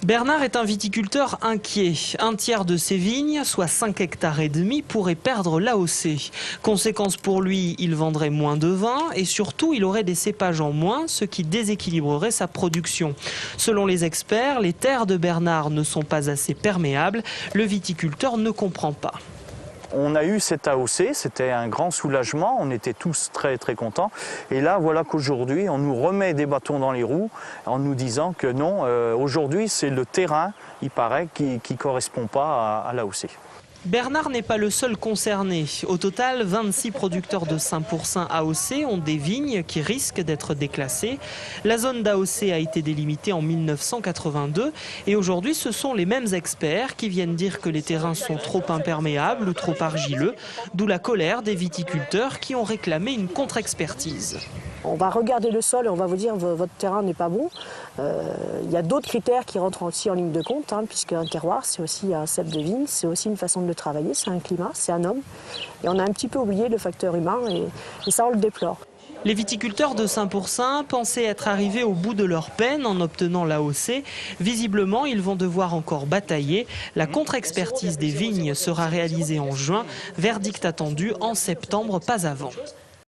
Bernard est un viticulteur inquiet. Un tiers de ses vignes, soit 5,5 hectares, pourrait perdre l'AOC. Conséquence pour lui, il vendrait moins de vin et surtout il aurait des cépages en moins, ce qui déséquilibrerait sa production. Selon les experts, les terres de Bernard ne sont pas assez perméables. Le viticulteur ne comprend pas. On a eu cette AOC, c'était un grand soulagement, on était tous très contents. Et là, voilà qu'aujourd'hui, on nous remet des bâtons dans les roues en nous disant que non, aujourd'hui, c'est le terrain, il paraît, qui ne correspond pas à l'AOC. Bernard n'est pas le seul concerné. Au total, 26 producteurs de 5% AOC ont des vignes qui risquent d'être déclassées. La zone d'AOC a été délimitée en 1982 et aujourd'hui, ce sont les mêmes experts qui viennent dire que les terrains sont trop imperméables ou trop argileux, d'où la colère des viticulteurs qui ont réclamé une contre-expertise. On va regarder le sol et on va vous dire votre terrain n'est pas bon. Il y a d'autres critères qui rentrent aussi en ligne de compte, puisque un terroir, c'est aussi un cep de vigne, c'est aussi une façon de travailler, c'est un climat, c'est un homme. Et on a un petit peu oublié le facteur humain et ça, on le déplore. Les viticulteurs de Saint-Pourçain pensaient être arrivés au bout de leur peine en obtenant l'AOC. Visiblement, ils vont devoir encore batailler. La contre-expertise des vignes sera réalisée en juin. Verdict attendu en septembre, pas avant.